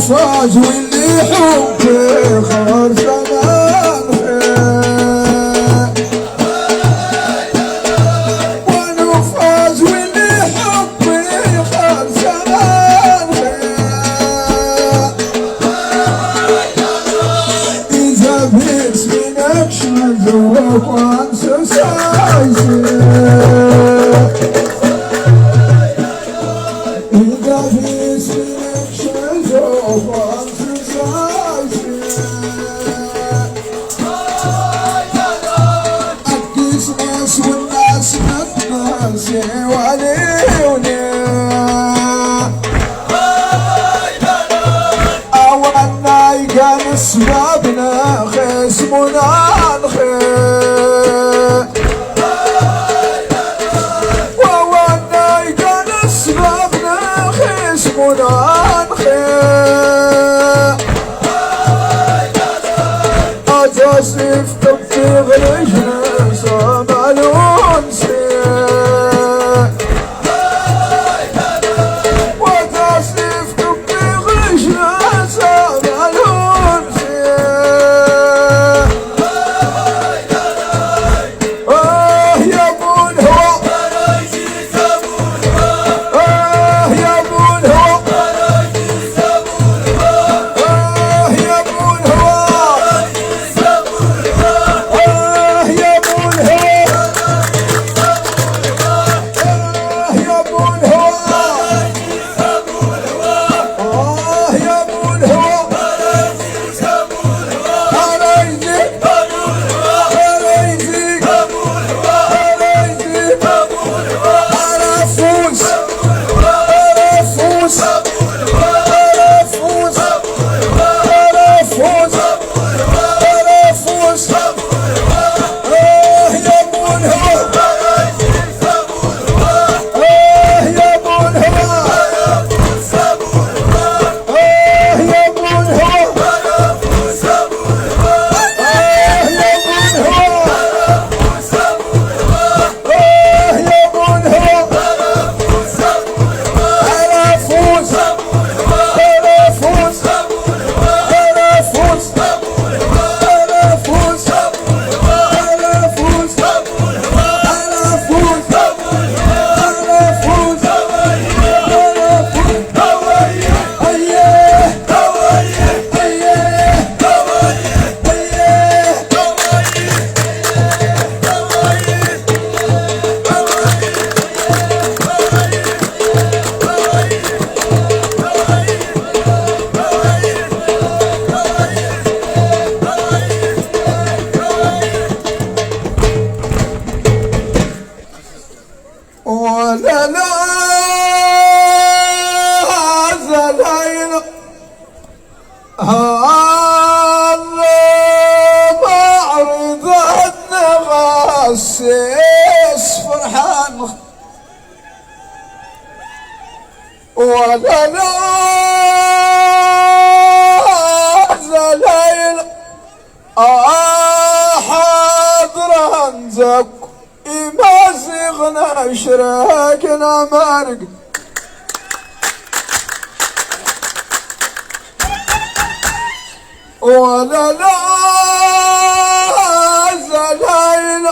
فاز واللي حبه خار زمان وانا فاز واللي حبه خار زمان اذا باسمك شمزوك وانسى سايسي اذا باسمك أكيس ناس والناس نتناسي وليوني أولنا يقال سبابنا خصمنا الخير وأولنا يقال سبابنا خصمنا أتصف تبتغ رجل صاملون سيء وتصف تبتغ رجل صاملون سيء يا بون هو يا بون هو ولا لا زلايل معرض النغاسيس فرحان ولا لا زلايل حاضر انزك مازغنا شراكنا مرق ولا لا زلايل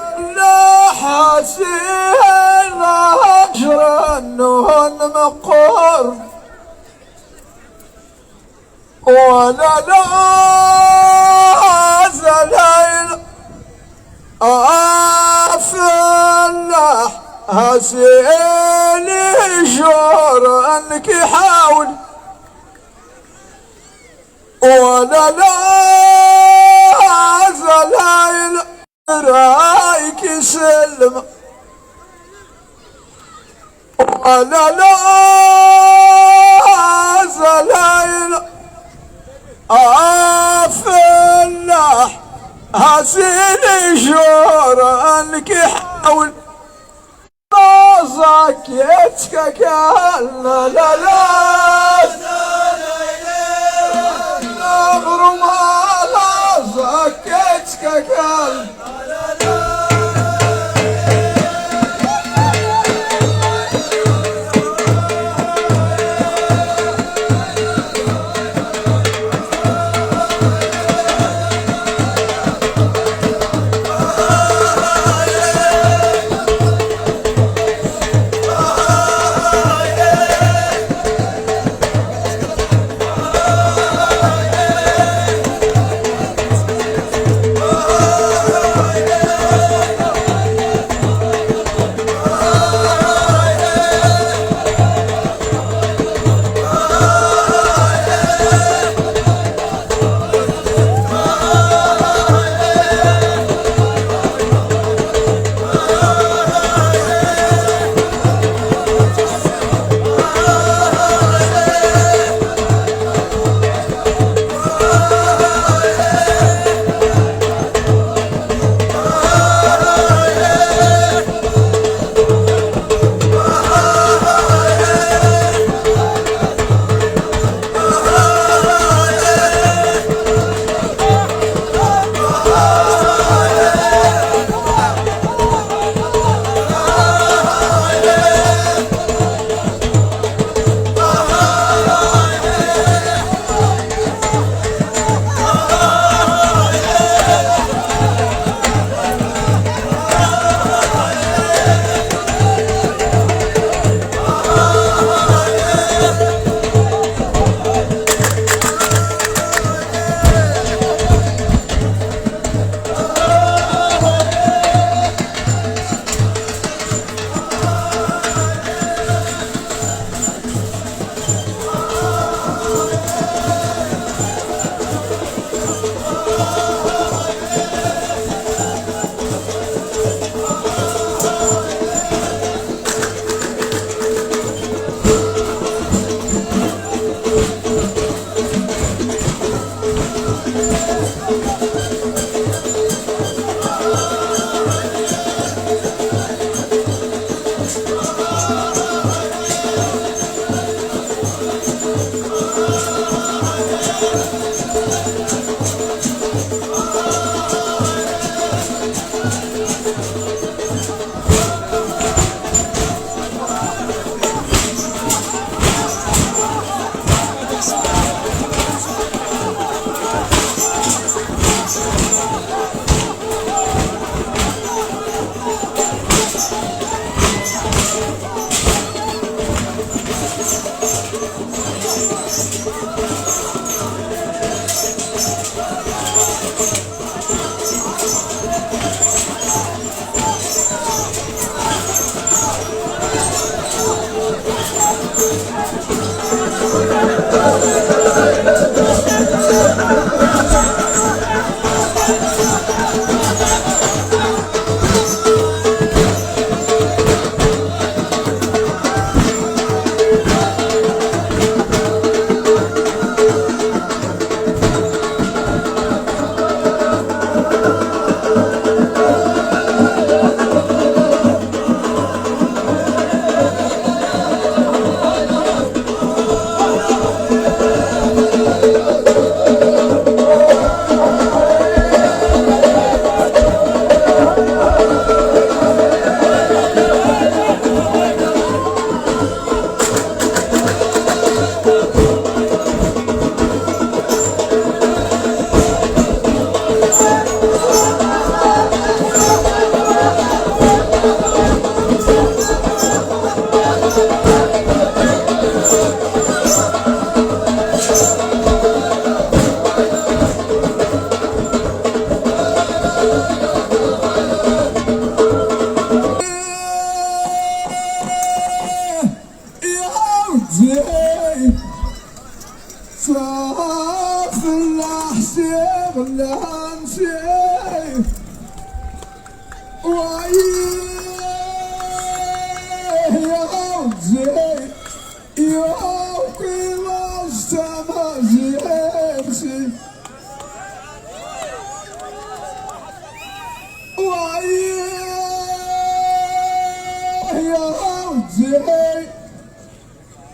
فلاح أسير أجر النهن مقر ولا لا زليل أفلح هسيلي شور أنك حاول ولا لا زليل رايك سلم ولا لا زليل أفلح هسيلي شور أنك حاول زكيتك كالنا لا لا نغر ما لا زكيتك كالنا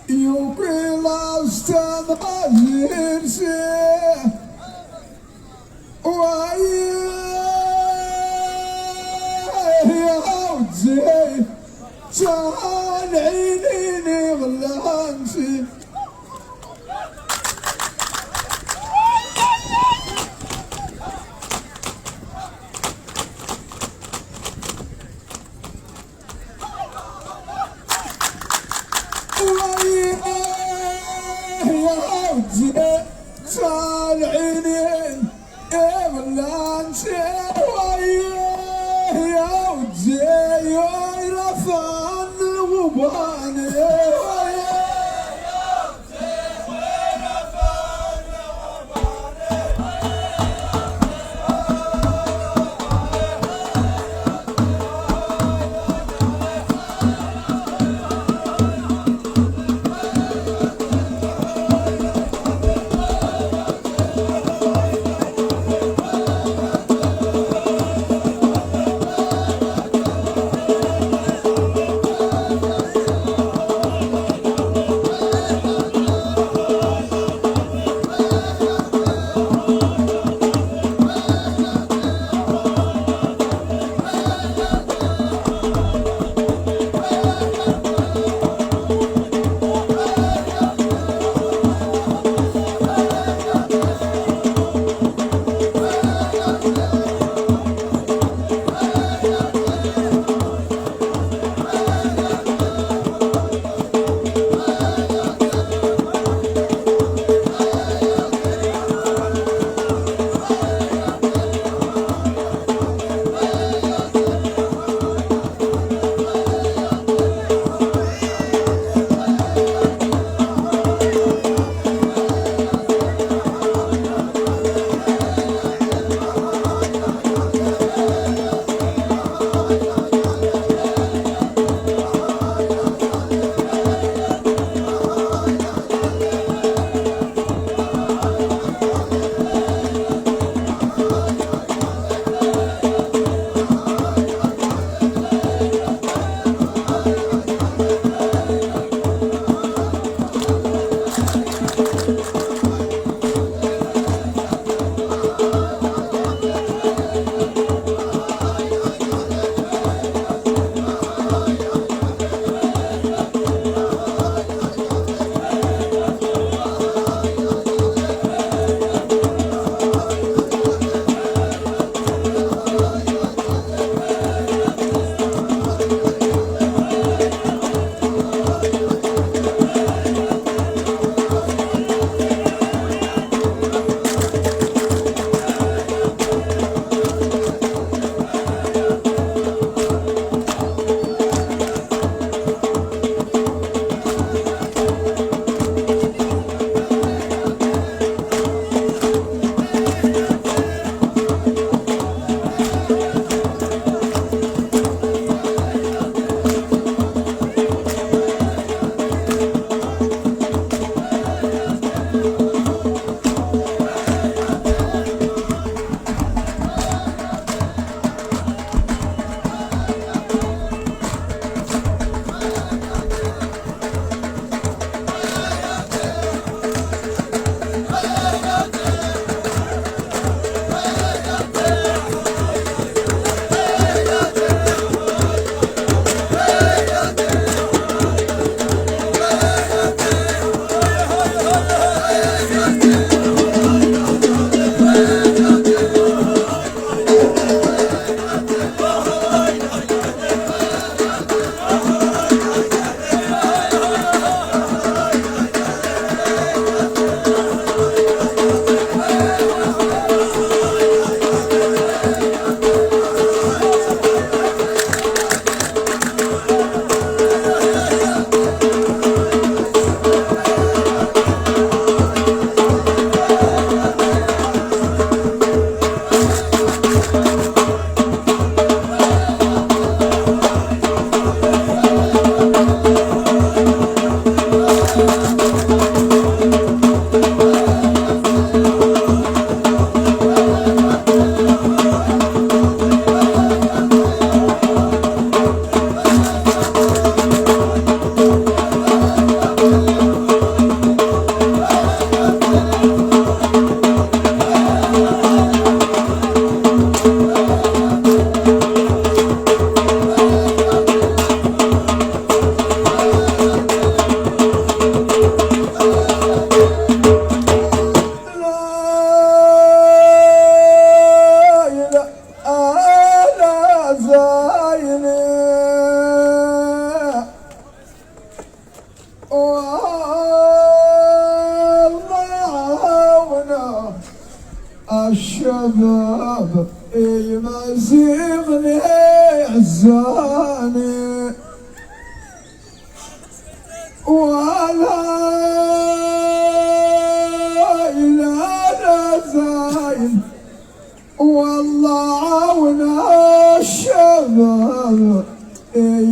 يوكي لاستان غزير سيه وعيه يعود تعال عينيني غلانسي تعال عينين غلانسي يا وجهي رفعن وباني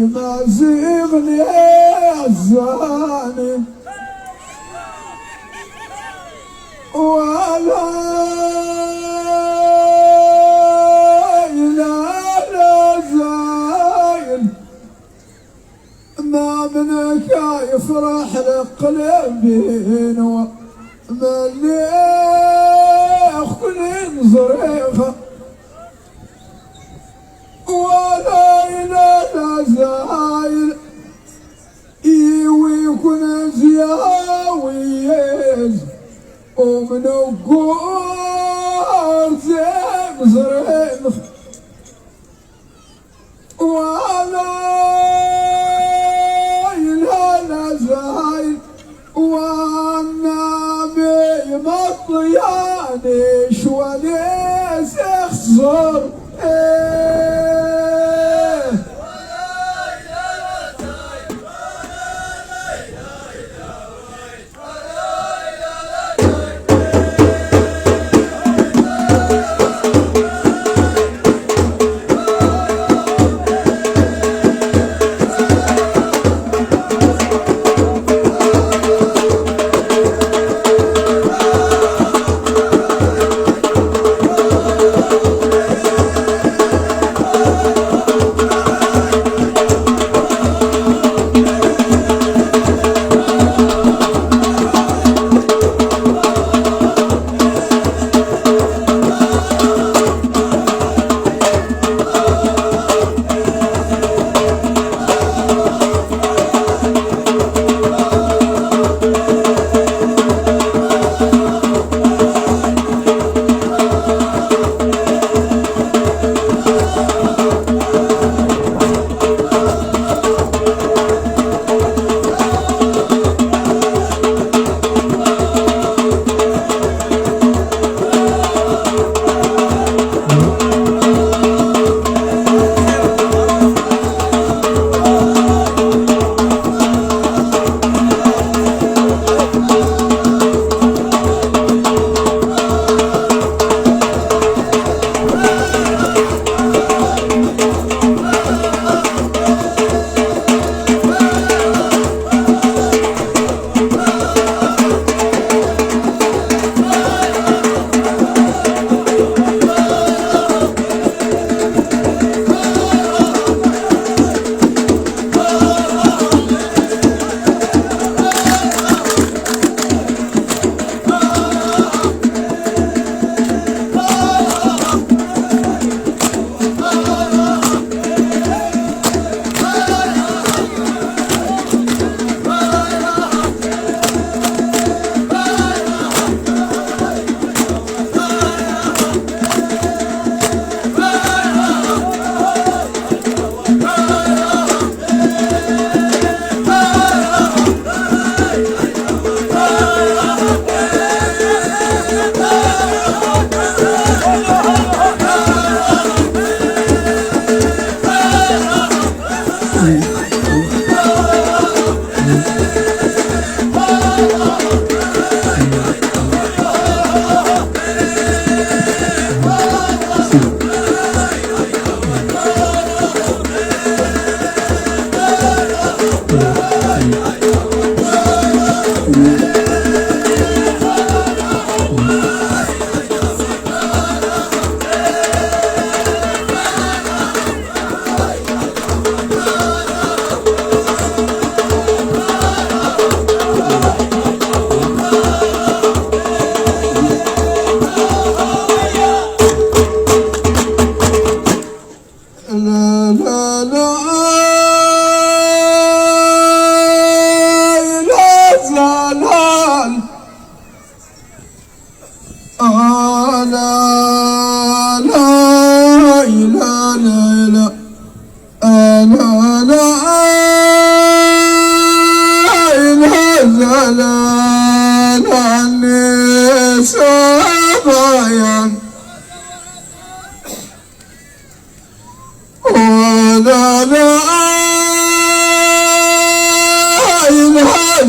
ما زغني الزاني ولا إله زاين ما منك يفرح لقلبي مليخ كل زريخة ولا إله زاين إيوي كن زياويز ومن القور زين زريخ ولا إله زاين والنبي مطياني شوالي سخزر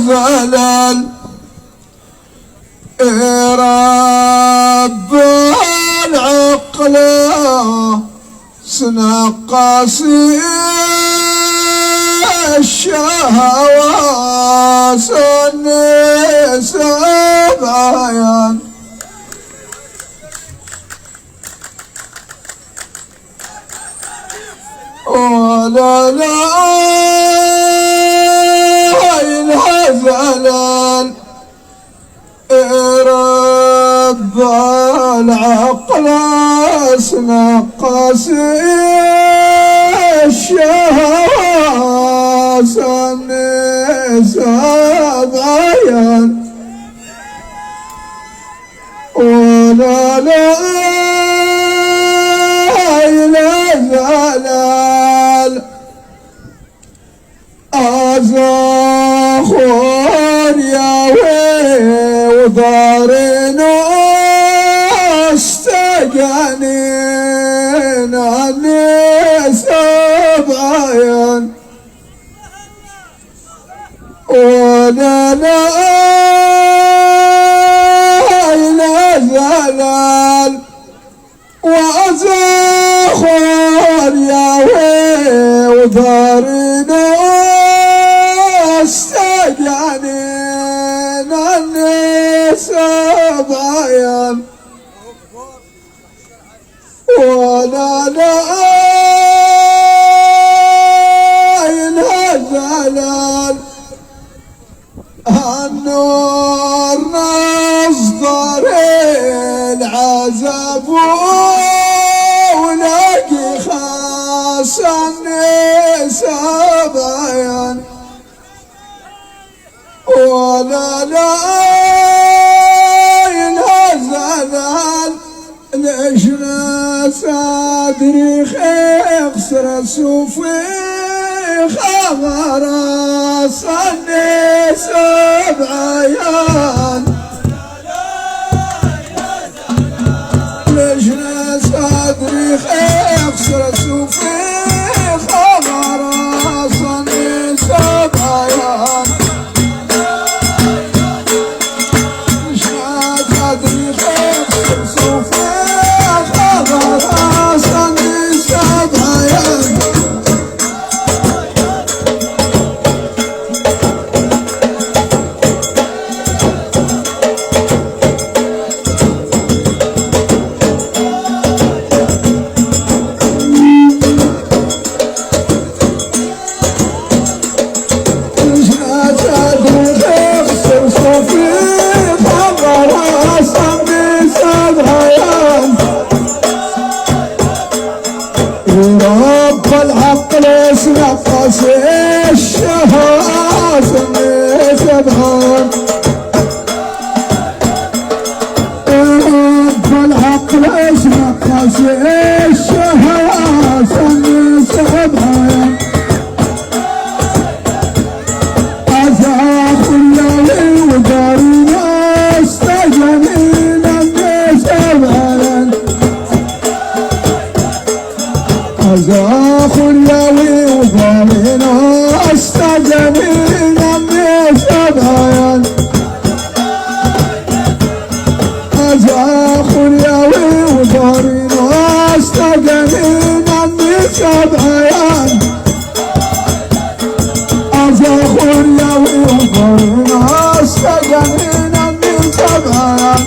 زلال رب العقل سنقاسي الشهوة سني سبعين ولا لا الهزلان رب العقل اسنقص الشهوة سني سبعين ولا لا الهزلان أزاخر يا وضارن استجنين عني سبعين ولا لا زلال وأزاخر يا وضارن استجنين عني سبعين ولا لا الهزلال النور نصدر العذاب ونقي خاصني سبعين ولا لا الهزلال ليش صدري خسر صوفي خبر صني سبعين ليش صدري خسر صوفي خبر صني سبعين ليش صدري خسر صوفي خبر صني سبعين رب العقل اسنقص الشهوة سني سبعين رب العقل اسنقص الشهوة سني سبعين أزاخ الليل ودارنا استجنين عني سبعين أزاخ الليل وضامنا استجنين عني سبعين أزاخ الليل وضامنا استجنين عني سبعين أزاخ الليل وضامنا استجنين عني سبعين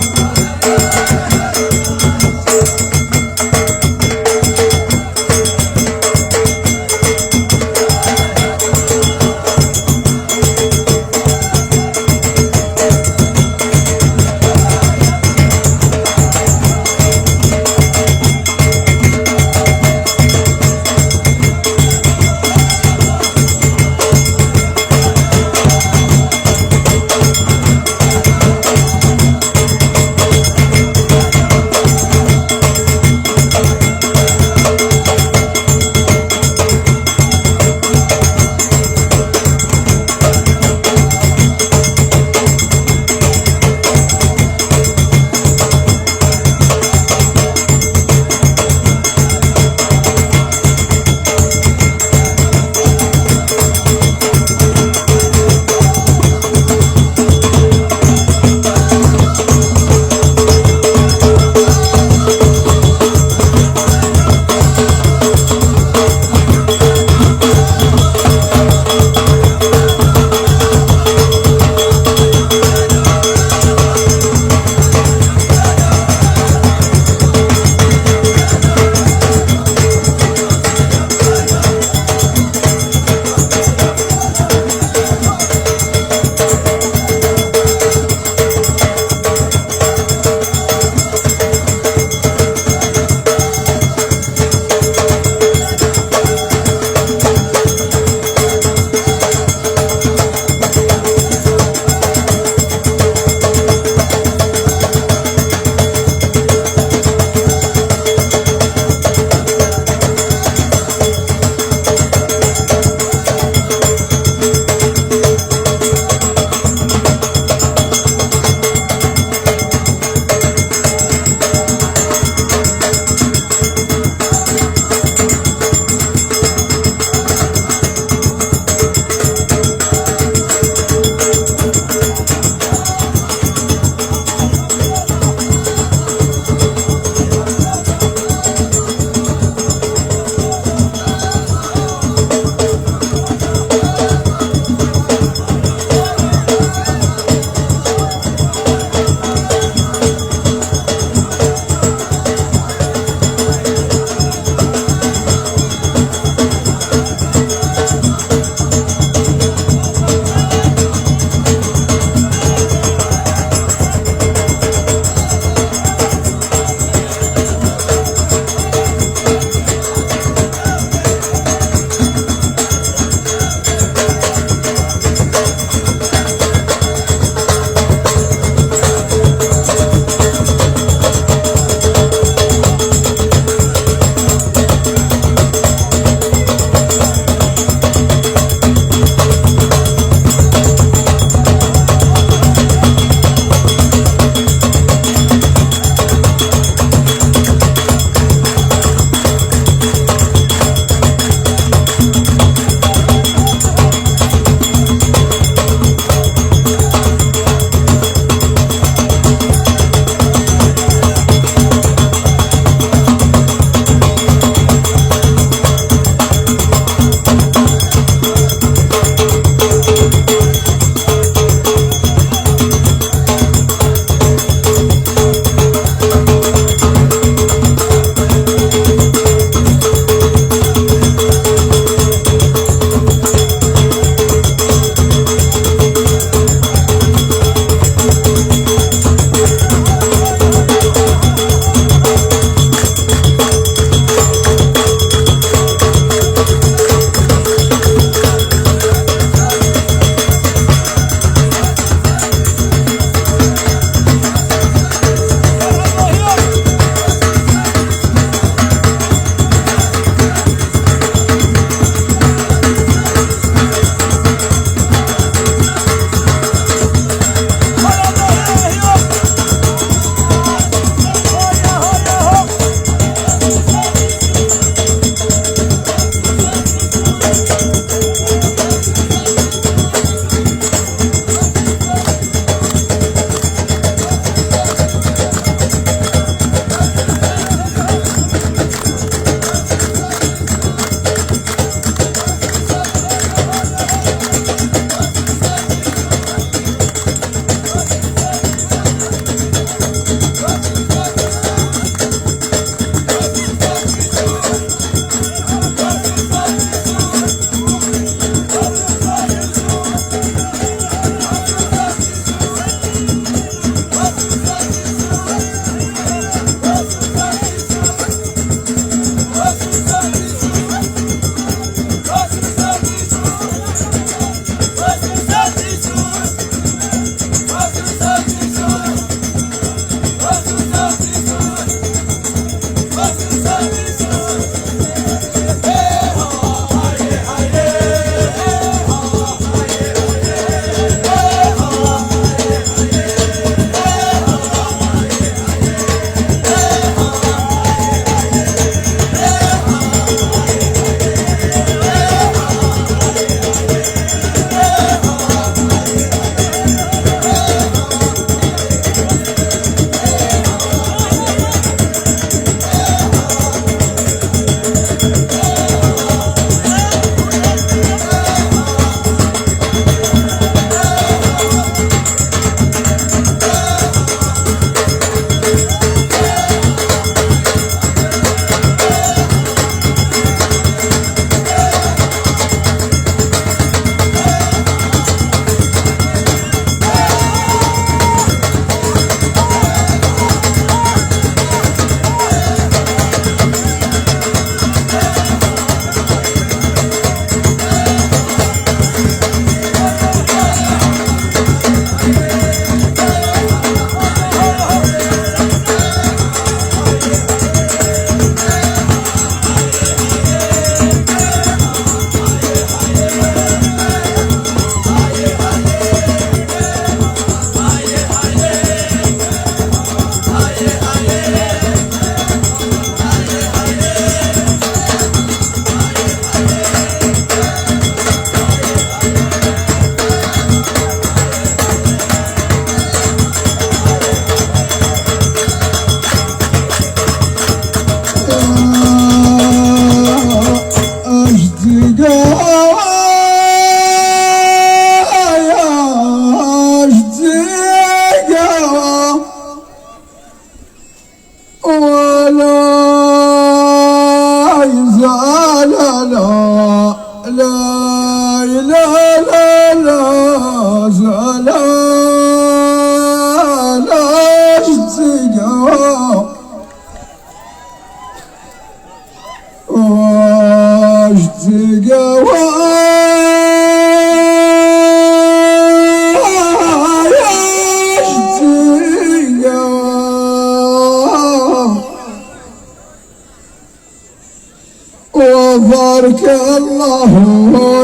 بارك الله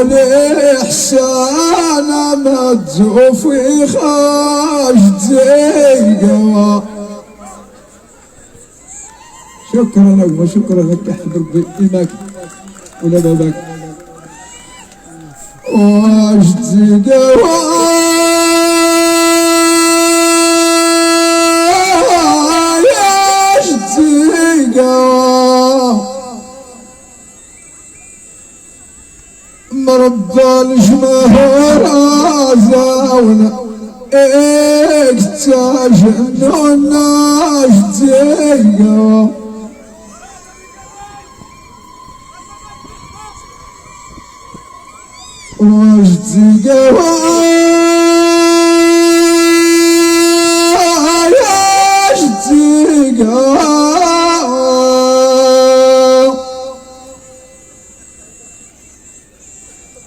الإحسان مدزو في خاجد زيقوا. شكرا لك وشكرا لك تحت ربي إيماك ولا باباك واجد زيقوا. مربى الجمهور زاونا اكتاجنوا الناجدية واجدية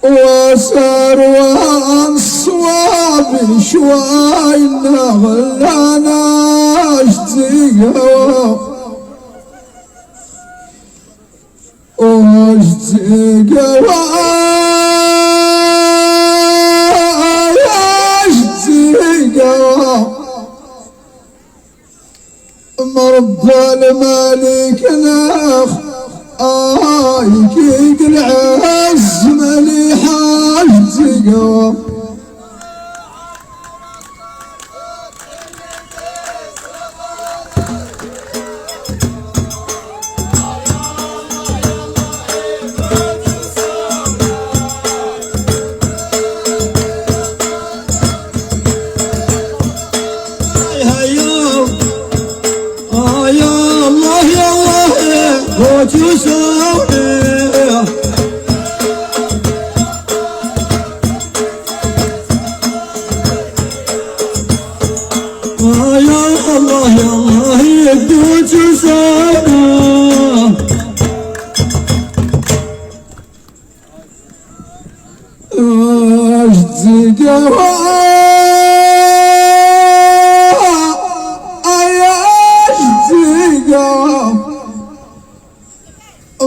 وسار والصواب شوي نغلانا اشتقوا مربى الملك ناخ يكيك العز مليحة اشتقوا.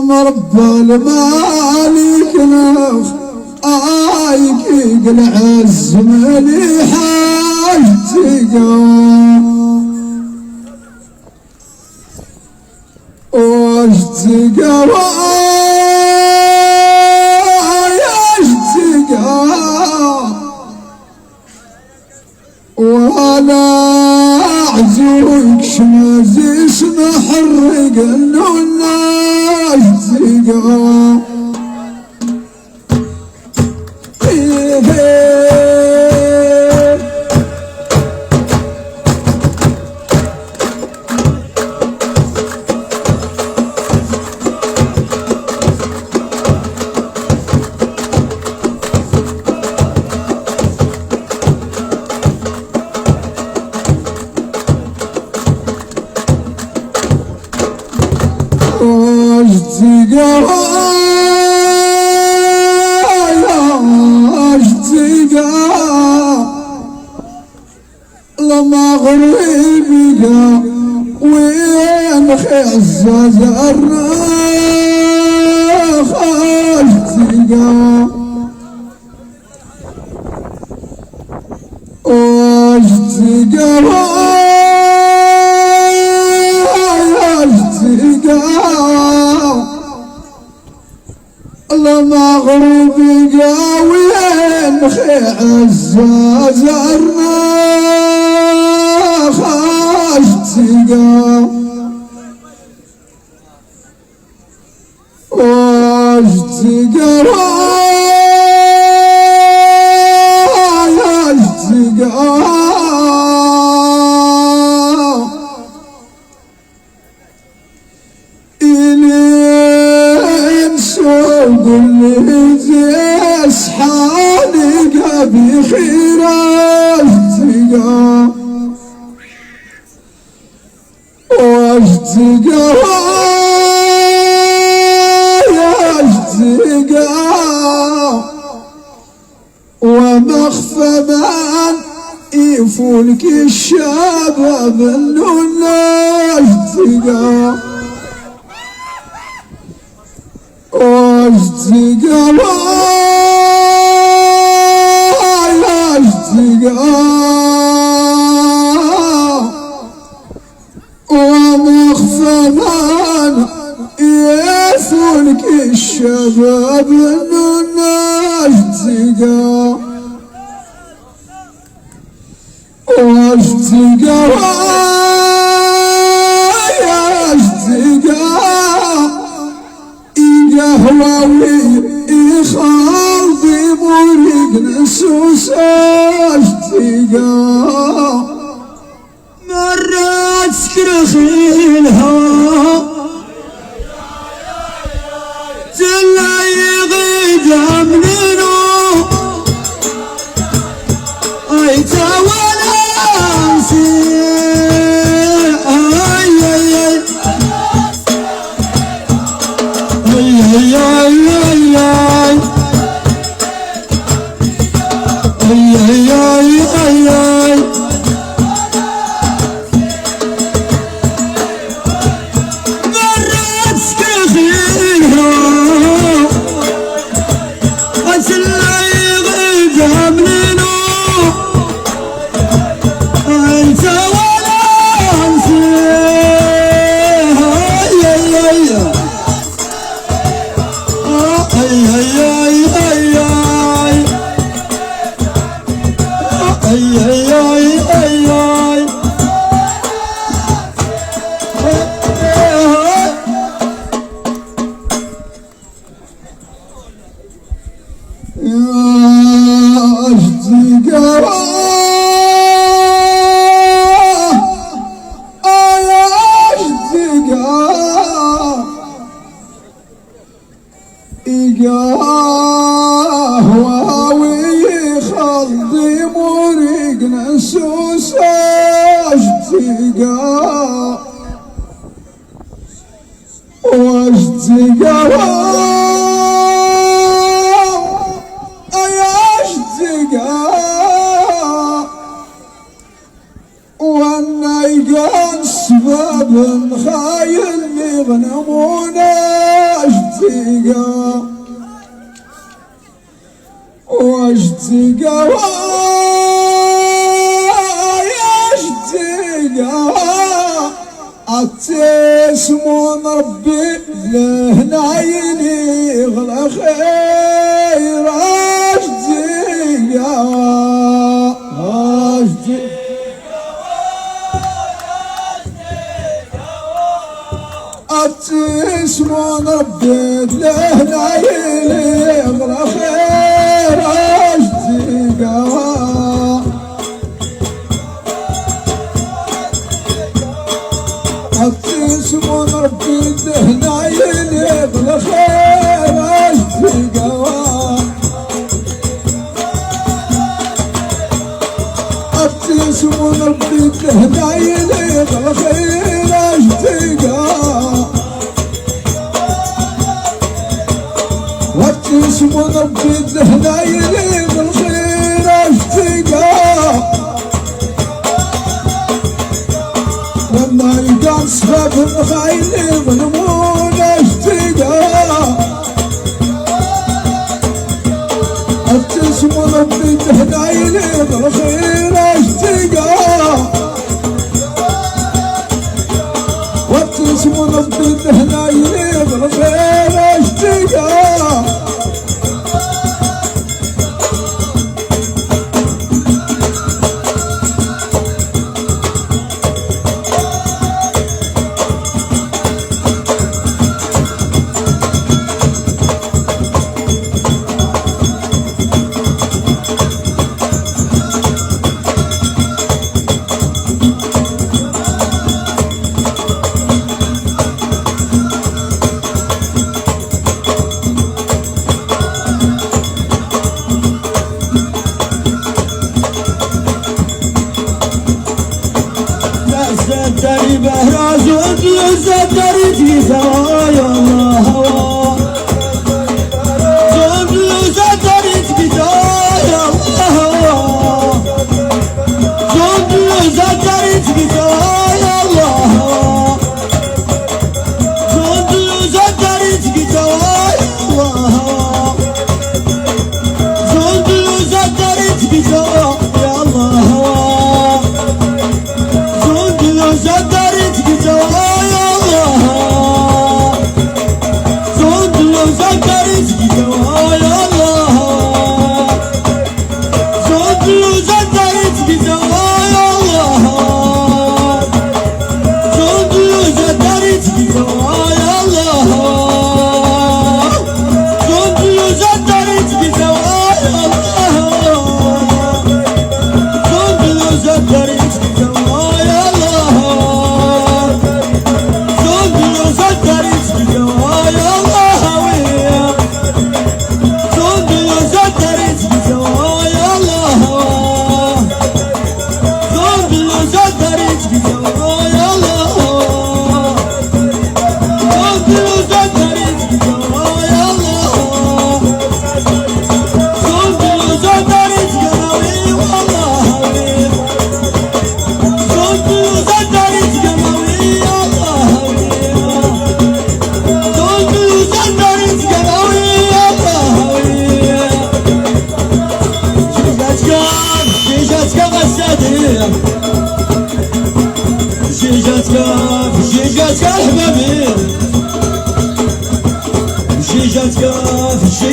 مربى المالك ناخ يكيق العز مليحة ولا عزوك شمازي اسمه حرق الناس تقا. لما غريبي وين خزاز الراخ لما غريبي وين خزاز الراخ بخير اشتقى ومخفى من يفولك الشباب الناس تقى ومخفضان يثونك الشباب انه ناجد زقا واجد زقا ياجد زقا يقهوي يخاضي مريق نسوس اجد زقا مرات سكرخي الهوى جلا يغيد منو ايتا ولا نسيء اي اي اي اي اي اي اي قهوي خضي مريق نسوس اجتقا واجتقا اجتقا والنيقان سباب خايل يغنمون اجتقا واجتقا يجتقا عتسمون ربي لهنا يغلى خير اجتقا عتسمون ربي لهنا يغلى خير عتسمون ربي دهنا يليق خير اجتقا عتسمون ربي دهنا يليق خير اجتقا عتسمون ربي دهنا يليق خير اجتقا لما يقام سباب الخايل يظلمون اجتقا عتسمون ربي دهنا يليق خير اجتقا عتسمون ربي دهنا يليق خير اجتقا زدري بهراز وانتو زدري تقيتا يا الله هوا زدلو زدري تقيتا يا الله هوا زدلو زدري تقيتا يا الله هوا زدلو زدري تقيتا يا الله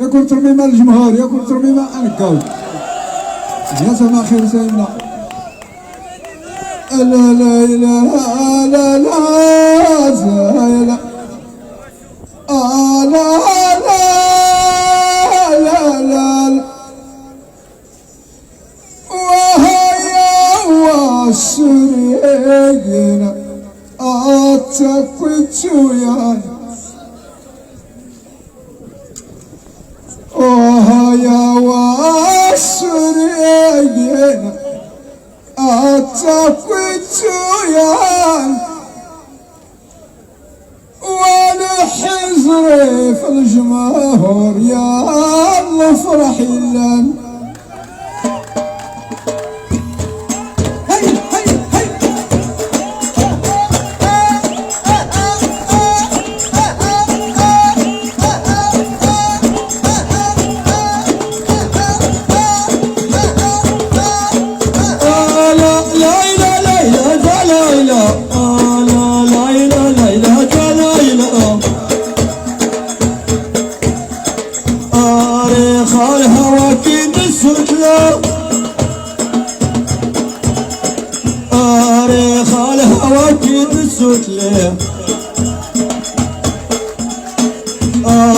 ياكل ترميمة الجمهور، ياكل ترميمة الكاو. يا سما خير سيدنا. لا لا لا لا لا زايلة. لا لا لا لا وهيا وسرينا أتكويتو يا وهيا وسرينا أتكويتو يا والحزري في الجمهور يا الله فرحي لنا.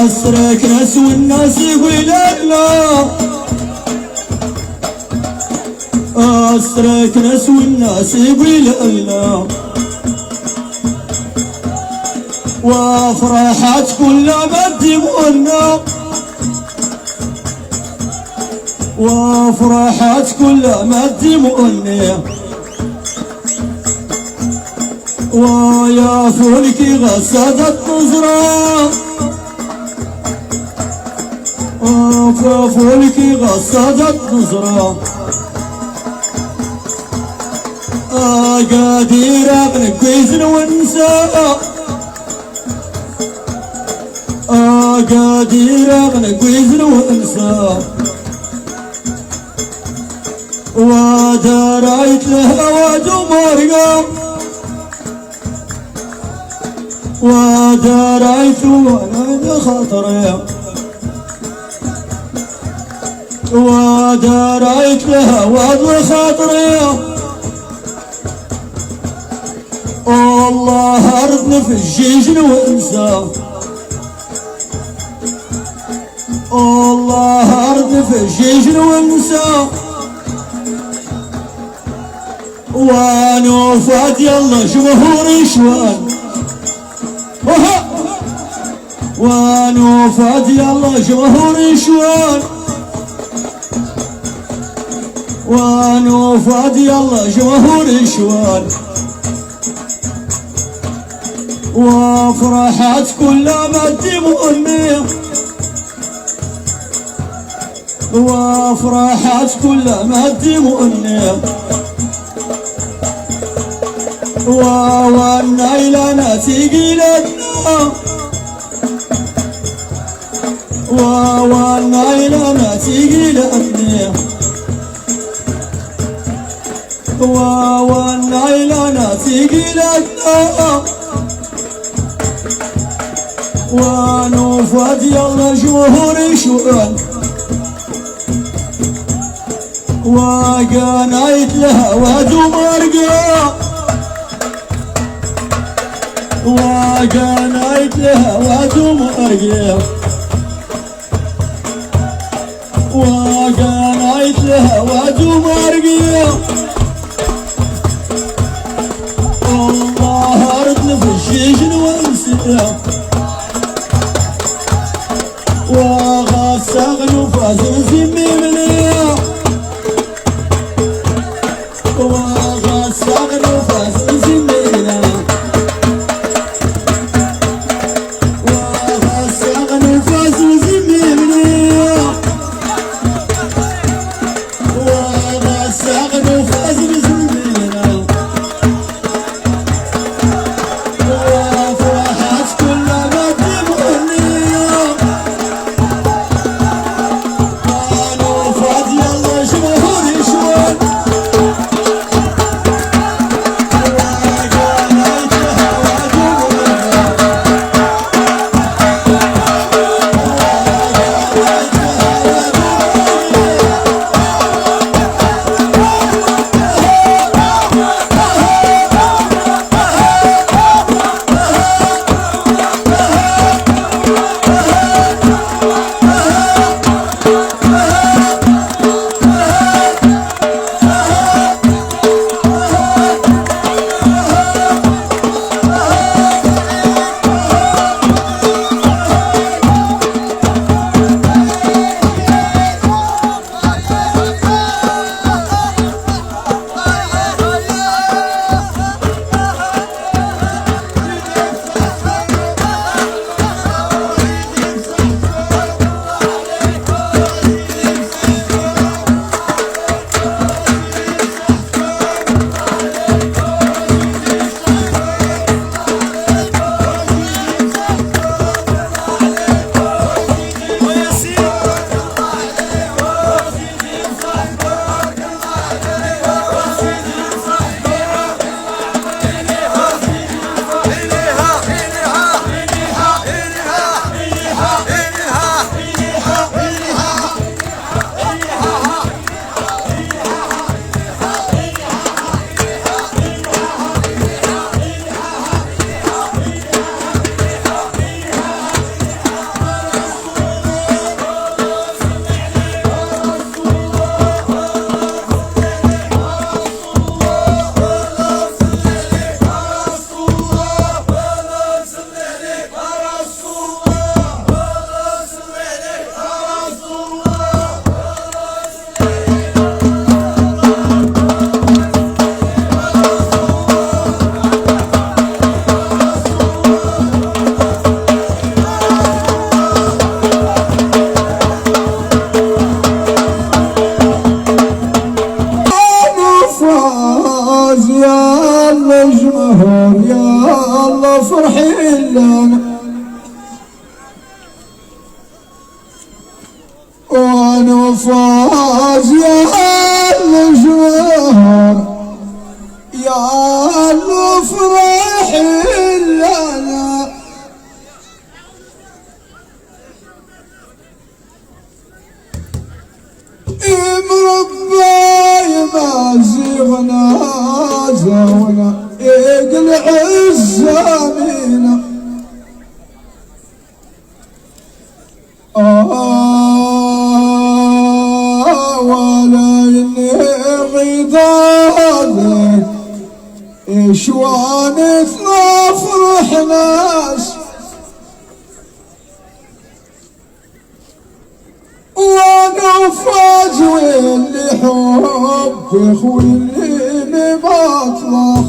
أسرك ناس والناس يقول لا أسرك ناس والناس يقول لا وفرحات كل ما تدمونا وفرحات كل ما تدمونا ويا فولكي غسدت نظرة فولكي غسدت نظرة قادرة من كويزن ونسى قادرة من كويزن ونسى ودرايت الهوى دمرقة ودرايت وانا خطري ودرايت الهوى خطري الله أردنا في الجيجن وانسى الله أردنا في الجيجن وانسى وانو فات يلا جمهوري شوان وانو فات يلا جمهوري شوان وانو فات يلا جمهوري شوان وفرحات كل ما تدموني وفرحات كل ما تدموني والنيلة تقيلتنا والنيلة تقيلتني والنيلة تقيلتنا ونوفد يلا جمهوري شوان وقنيت لها ودمرقة وقنيت لها ودمرقة وقنيت لها ودمرقة الله أردنا في الجيجن وانسيها وغسغ نفاس زميمنيا وغسغ نفاس زمينا وغسغ نفاس زميمنيا وغسغ فاز يا الجمهور يا الله فرحي لنا وانا فاز يا الجمهور يا الله فرحي لنا مربى ما زيغنا زونا يقلع الزمينة ولا إني غضاضك إشوان فرح ناس وانا فاز واللي حب واللي مطلق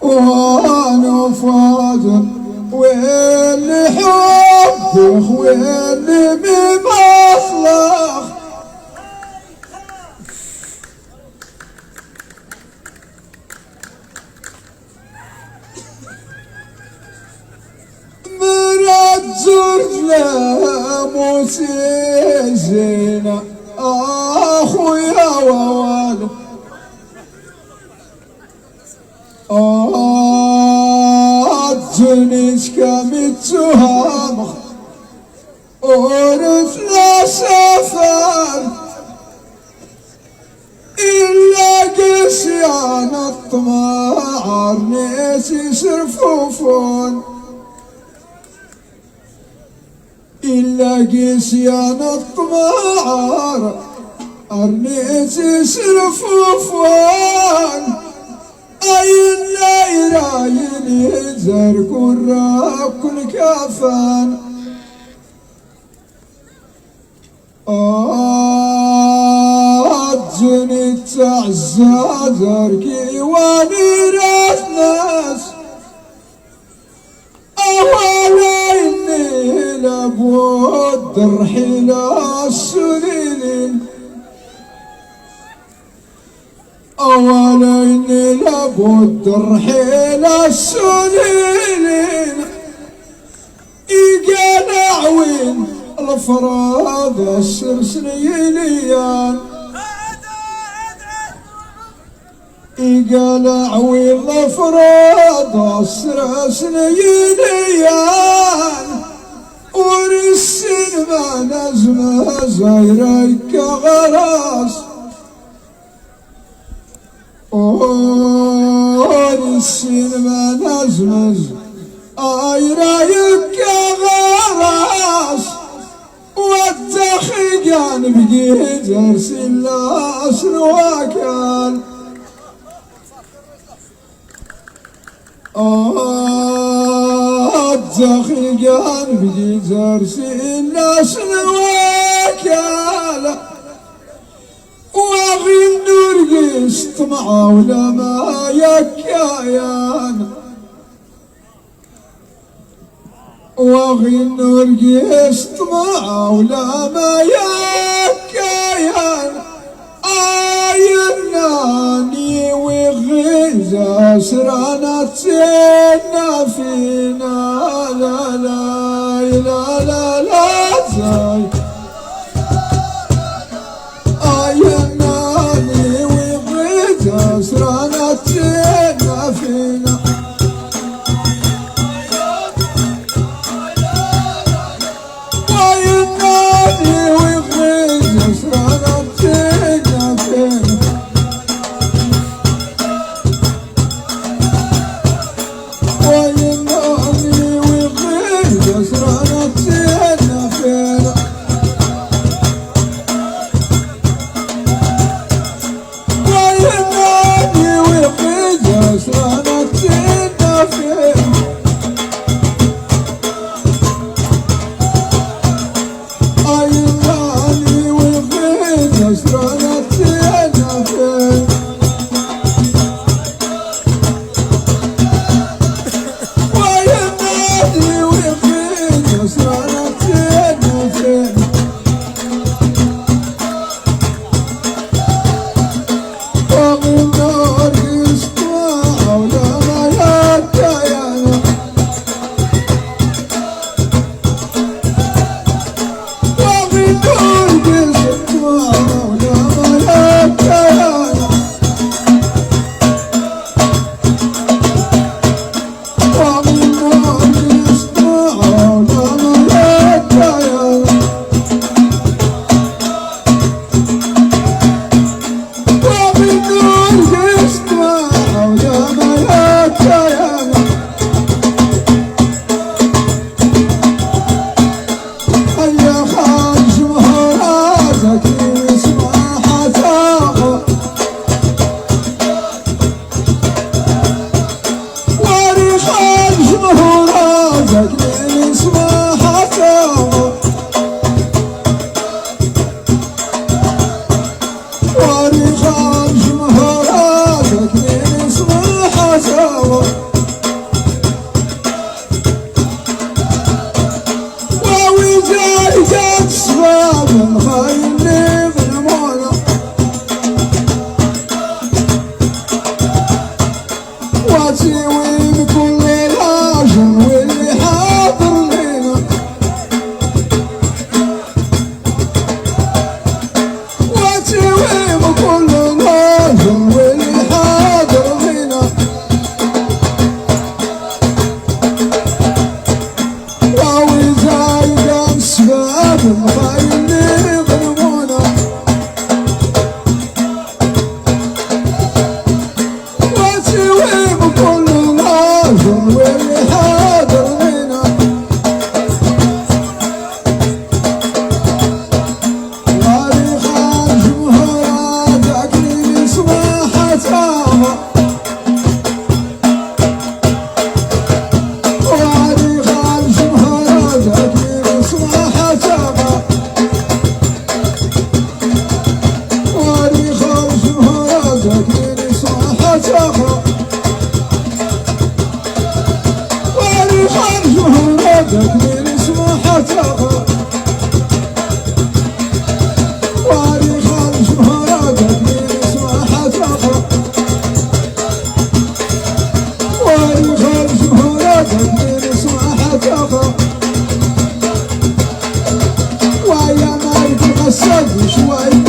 وانا فاز واللي حب واللي مطلق زرنا موسيزينا اخويا ووالد جنيش كمتهم ورثنا سفر إلا قسيان الطمع ناس يسرفوفون إلا قسيان الطمار أرنيس يسرفوفون أي لا يراين يزر كراك كل كافان جني تعزى زركي ونيرات ناس أولا إني لابد الرحيل السنين أولا إني لابد الرحيل السنين إيقانا عوين الفراض السرسنيليان إيقانا عوين الفراض السرسنيليان ورسن ما نزم زيرك غراس ورسن ما نزم زيرك غراس والتخيقان بقي جرس اللاس الوكال التخيقان بقي جرس اللاس الوكال وغن نرقص طمع ولا ما يكايان وغن نرقص طمع ولا ما يكايان آيرناني وغيزة سرانا تسينا فينا لا لا لا لا لا زي آيرناني وغيزة سرانا تسينا فينا وغيزة ويلي